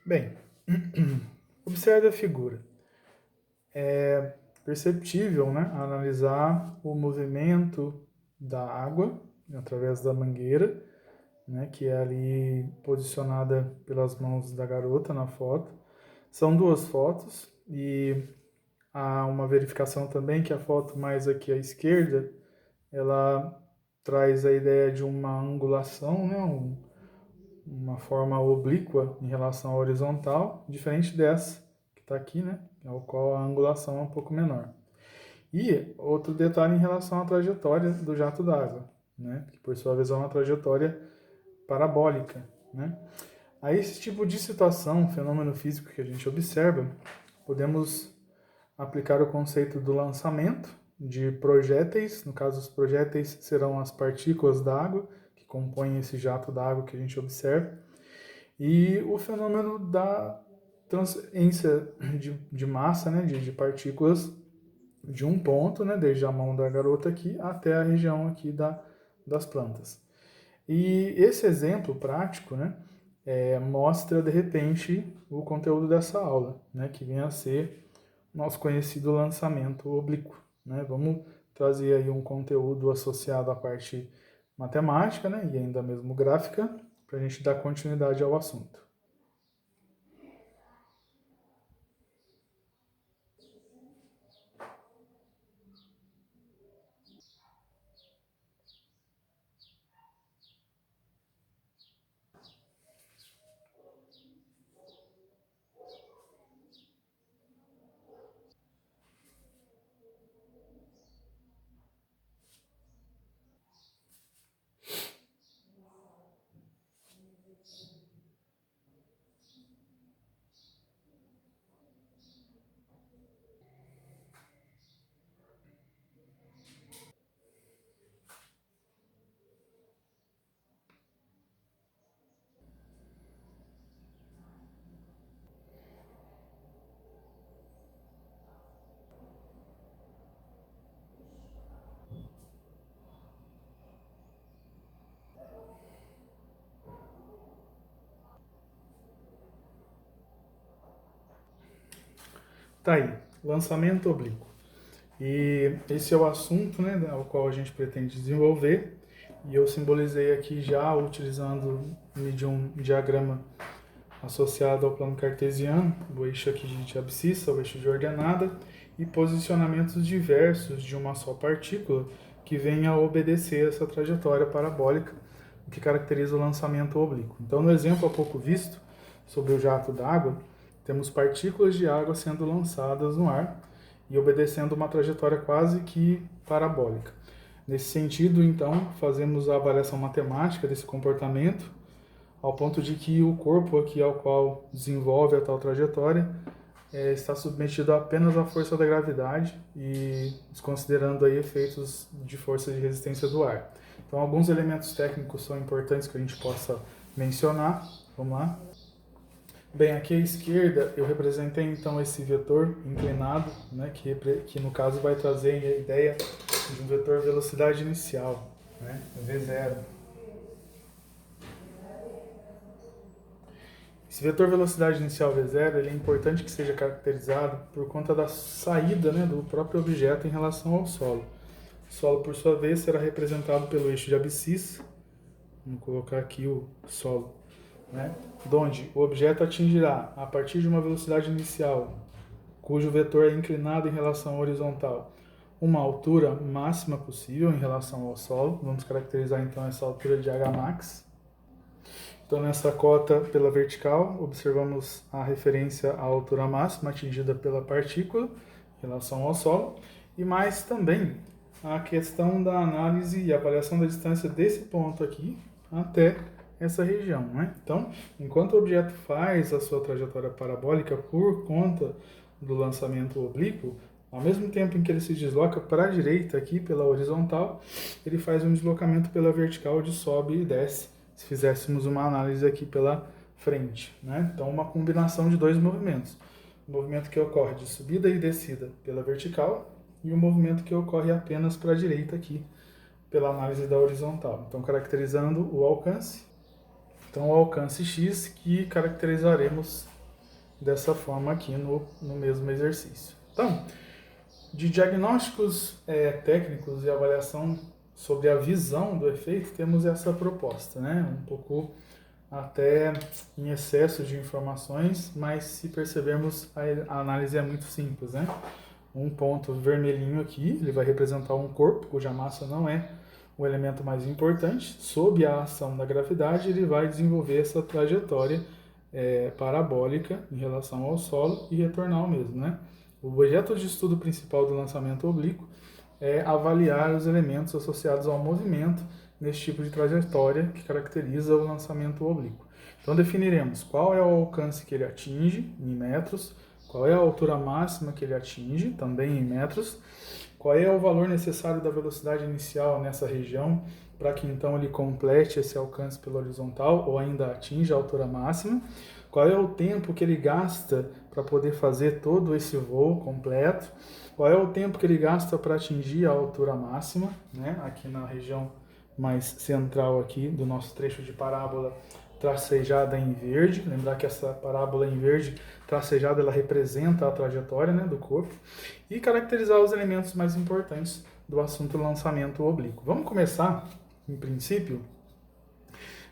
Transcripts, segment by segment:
Bem, observe a figura. É perceptível, né, analisar o movimento da água através da mangueira, né, que é ali posicionada pelas mãos da garota na foto. São duas fotos e há uma verificação também que a foto mais aqui à esquerda, ela traz a ideia de uma angulação, né, uma forma oblíqua em relação à horizontal, diferente dessa que está aqui, né, ao qual a angulação é um pouco menor. E outro detalhe em relação à trajetória do jato d'água, né, que por sua vez é uma trajetória parabólica, né. A esse tipo de situação, fenômeno físico que a gente observa, podemos aplicar o conceito do lançamento de projéteis. No caso, os projéteis serão as partículas d'água que compõem esse jato d'água que a gente observa, e o fenômeno da transferência de massa, né, de partículas de um ponto, né, desde a mão da garota aqui até a região aqui das plantas. E esse exemplo prático, né, mostra de repente o conteúdo dessa aula, né, que vem a ser nosso conhecido lançamento oblíquo, né? Vamos trazer aí um conteúdo associado à parte matemática, né, e ainda mesmo gráfica, para a gente dar continuidade ao assunto. Tá aí, lançamento oblíquo. E esse é o assunto, né, ao qual a gente pretende desenvolver. E eu simbolizei aqui já utilizando de um diagrama associado ao plano cartesiano, o eixo aqui de abscissa, o eixo de ordenada, e posicionamentos diversos de uma só partícula que venha a obedecer essa trajetória parabólica, o que caracteriza o lançamento oblíquo. Então, no exemplo há pouco visto, sobre o jato d'água, temos partículas de água sendo lançadas no ar e obedecendo uma trajetória quase que parabólica. Nesse sentido, então, fazemos a avaliação matemática desse comportamento, ao ponto de que o corpo aqui ao qual desenvolve a tal trajetória está submetido apenas à força da gravidade e desconsiderando aí efeitos de força de resistência do ar. Então, alguns elementos técnicos são importantes que a gente possa mencionar. Vamos lá. Bem, aqui à esquerda eu representei então esse vetor inclinado, né, que no caso vai trazer a ideia de um vetor velocidade inicial, né, v0. Esse vetor velocidade inicial v0 ele é importante que seja caracterizado por conta da saída, né, do próprio objeto em relação ao solo. O solo, por sua vez, será representado pelo eixo de abscissa. Vamos colocar aqui o solo, né, onde o objeto atingirá, a partir de uma velocidade inicial, cujo vetor é inclinado em relação à horizontal, uma altura máxima possível em relação ao solo. Vamos caracterizar então essa altura de Hmax. Então, nessa cota pela vertical, observamos a referência à altura máxima atingida pela partícula em relação ao solo, e mais também a questão da análise e avaliação da distância desse ponto aqui até essa região, né? Então, enquanto o objeto faz a sua trajetória parabólica por conta do lançamento oblíquo, ao mesmo tempo em que ele se desloca para a direita aqui pela horizontal, ele faz um deslocamento pela vertical de sobe e desce, se fizéssemos uma análise aqui pela frente, né? Então, uma combinação de dois movimentos. O movimento que ocorre de subida e descida pela vertical e o movimento que ocorre apenas para a direita aqui, pela análise da horizontal. Então, caracterizando o alcance Então, o alcance x que caracterizaremos dessa forma aqui no mesmo exercício. Então, de diagnósticos técnicos e avaliação sobre a visão do efeito, temos essa proposta, né? Um pouco até em excesso de informações, mas se percebermos, a análise é muito simples, né? Um ponto vermelhinho aqui, ele vai representar um corpo cuja massa não é o elemento mais importante. Sob a ação da gravidade, ele vai desenvolver essa trajetória parabólica em relação ao solo e retornar ao mesmo, né? O objeto de estudo principal do lançamento oblíquo é avaliar os elementos associados ao movimento nesse tipo de trajetória que caracteriza o lançamento oblíquo. Então definiremos qual é o alcance que ele atinge em metros, qual é a altura máxima que ele atinge, também em metros, qual é o valor necessário da velocidade inicial nessa região para que então ele complete esse alcance pela horizontal ou ainda atinja a altura máxima, qual é o tempo que ele gasta para poder fazer todo esse voo completo, qual é o tempo que ele gasta para atingir a altura máxima, né? Aqui na região mais central aqui do nosso trecho de parábola tracejada em verde. Lembrar que essa parábola em verde tracejada ela representa a trajetória, né, do corpo, e caracterizar os elementos mais importantes do assunto lançamento oblíquo. Vamos começar, em princípio,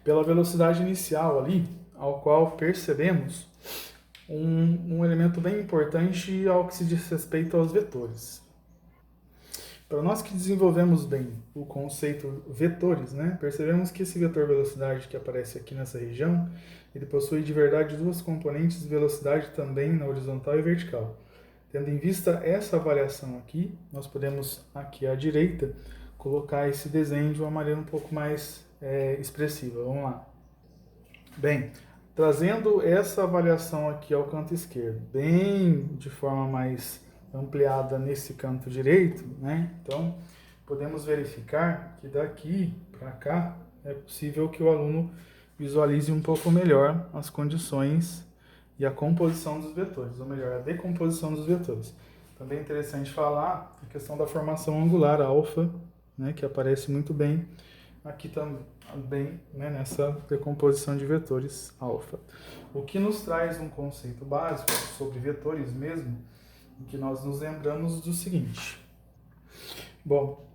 pela velocidade inicial ali, ao qual percebemos um elemento bem importante ao que se diz respeito aos vetores. Para nós que desenvolvemos bem o conceito vetores, né, percebemos que esse vetor velocidade que aparece aqui nessa região, ele possui de verdade duas componentes de velocidade também na horizontal e vertical. Tendo em vista essa variação aqui, nós podemos aqui à direita colocar esse desenho de uma maneira um pouco mais expressiva. Vamos lá. Bem, trazendo essa avaliação aqui ao canto esquerdo, bem de forma mais ampliada nesse canto direito, né? Então, podemos verificar que daqui para cá é possível que o aluno visualize um pouco melhor as condições e a composição dos vetores, ou melhor, a decomposição dos vetores. Também é interessante falar a questão da formação angular alfa, né, que aparece muito bem aqui também, né, nessa decomposição de vetores alfa. O que nos traz um conceito básico sobre vetores mesmo, em que nós nos lembramos do seguinte. Bom,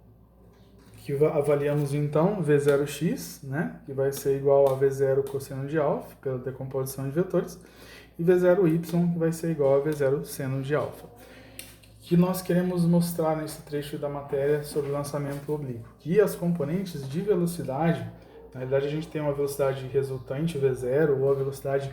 que avaliamos então V0x, né, que vai ser igual a V0 cosseno de alfa, pela decomposição de vetores, e V0y, que vai ser igual a V0 seno de alfa. O que nós queremos mostrar nesse trecho da matéria sobre o lançamento oblíquo? Que as componentes de velocidade, na realidade a gente tem uma velocidade resultante V0, ou a velocidade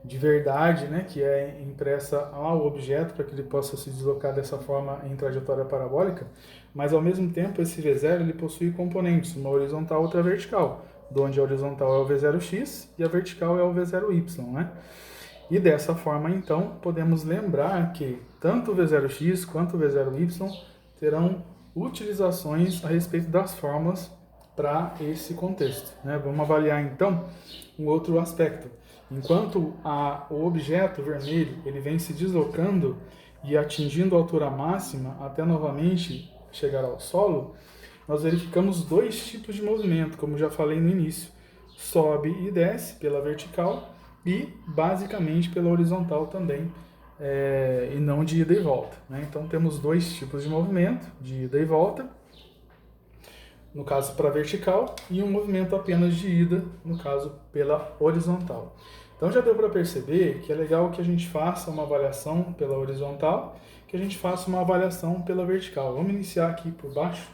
de verdade, né, que é impressa ao objeto para que ele possa se deslocar dessa forma em trajetória parabólica, mas ao mesmo tempo esse V0 ele possui componentes, uma horizontal e outra vertical, onde a horizontal é o V0x e a vertical é o V0y, né? E dessa forma, então, podemos lembrar que tanto o V0x quanto o V0y terão utilizações a respeito das fórmulas para esse contexto, né? Vamos avaliar, então, um outro aspecto. Enquanto o objeto vermelho ele vem se deslocando e atingindo a altura máxima até novamente chegar ao solo, nós verificamos dois tipos de movimento, como já falei no início. Sobe e desce pela vertical e basicamente pela horizontal também, e não de ida e volta, né? Então temos dois tipos de movimento, de ida e volta, no caso para vertical, e um movimento apenas de ida, no caso pela horizontal. Então já deu para perceber que é legal que a gente faça uma avaliação pela horizontal, que a gente faça uma avaliação pela vertical. Vamos iniciar aqui por baixo,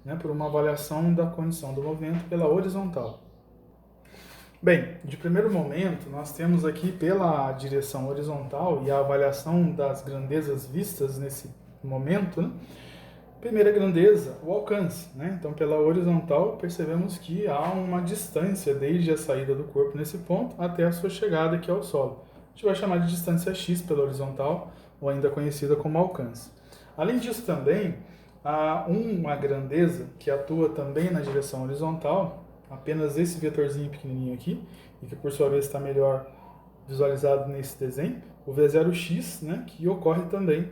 né, por uma avaliação da condição do movimento pela horizontal. Bem, de primeiro momento, nós temos aqui pela direção horizontal e a avaliação das grandezas vistas nesse momento, né? Primeira grandeza, o alcance, né? Então, pela horizontal, percebemos que há uma distância desde a saída do corpo nesse ponto até a sua chegada aqui ao solo. A gente vai chamar de distância x pela horizontal, ou ainda conhecida como alcance. Além disso também, há uma grandeza que atua também na direção horizontal, apenas esse vetorzinho pequenininho aqui, e que por sua vez está melhor visualizado nesse desenho, o V0x, né, que ocorre também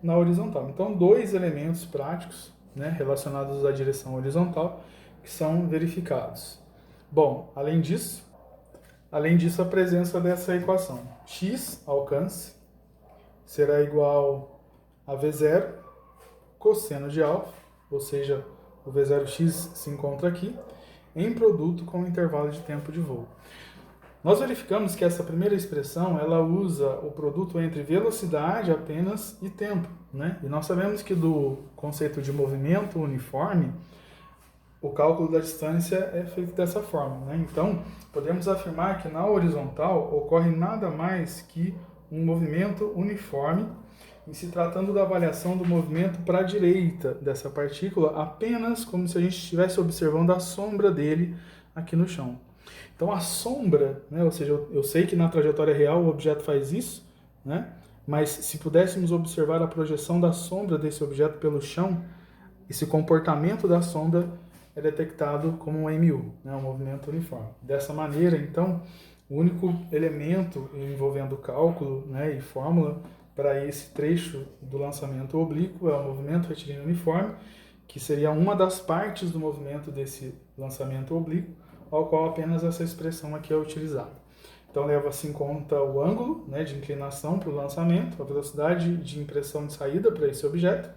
na horizontal. Então, dois elementos práticos, né, relacionados à direção horizontal que são verificados. Bom, além disso, Além disso, a presença dessa equação. X, alcance, será igual a V0 cosseno de alfa, ou seja, o V0x se encontra aqui, em produto com o intervalo de tempo de voo. Nós verificamos que essa primeira expressão, ela usa o produto entre velocidade apenas e tempo, né? E nós sabemos que do conceito de movimento uniforme, o cálculo da distância é feito dessa forma, né? Então, podemos afirmar que na horizontal ocorre nada mais que um movimento uniforme, em se tratando da avaliação do movimento para a direita dessa partícula, apenas como se a gente estivesse observando a sombra dele aqui no chão. Então a sombra, né, ou seja, eu sei que na trajetória real o objeto faz isso, né, mas se pudéssemos observar a projeção da sombra desse objeto pelo chão, esse comportamento da sombra é detectado como um MU, né, um movimento uniforme. Dessa maneira, então, o único elemento envolvendo cálculo, né, e fórmula para esse trecho do lançamento oblíquo é o movimento retilíneo uniforme, que seria uma das partes do movimento desse lançamento oblíquo, ao qual apenas essa expressão aqui é utilizada. Então, leva-se em conta o ângulo, né, de inclinação para o lançamento, a velocidade de impressão de saída para esse objeto,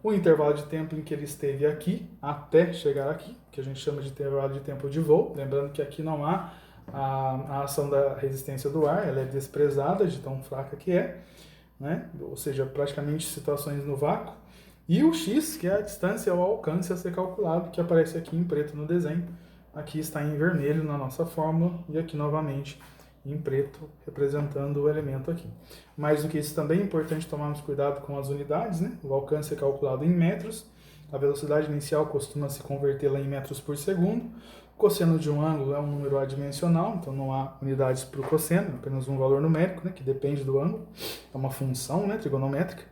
o intervalo de tempo em que ele esteve aqui, até chegar aqui, que a gente chama de intervalo de tempo de voo, lembrando que aqui não há a ação da resistência do ar, ela é desprezada de tão fraca que é, né? Ou seja, praticamente situações no vácuo, e o x, que é a distância ao alcance a ser calculado, que aparece aqui em preto no desenho, aqui está em vermelho na nossa fórmula, e aqui novamente em preto, representando o elemento aqui. Mais do que isso, também é importante tomarmos cuidado com as unidades, né? O alcance é calculado em metros, a velocidade inicial costuma se convertê-la em metros por segundo, o cosseno de um ângulo é um número adimensional, então não há unidades para o cosseno, é apenas um valor numérico, né, que depende do ângulo, é uma função, né, trigonométrica,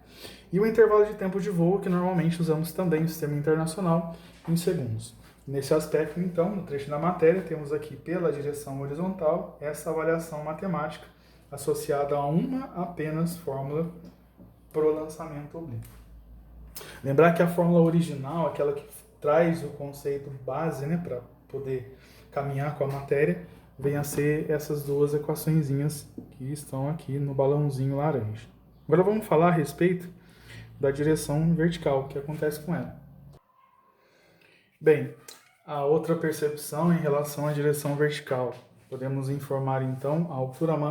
e o intervalo de tempo de voo, que normalmente usamos também no sistema internacional, em segundos. Nesse aspecto, então, no trecho da matéria, temos aqui pela direção horizontal essa avaliação matemática associada a uma apenas fórmula para o lançamento oblíquo. Lembrar que a fórmula original, aquela que traz o conceito base, né, para poder caminhar com a matéria, vem a ser essas duas equaçõezinhas que estão aqui no balãozinho laranja. Agora vamos falar a respeito da direção vertical, o que acontece com ela. Bem, a outra percepção em relação à direção vertical. Podemos informar então a altura máxima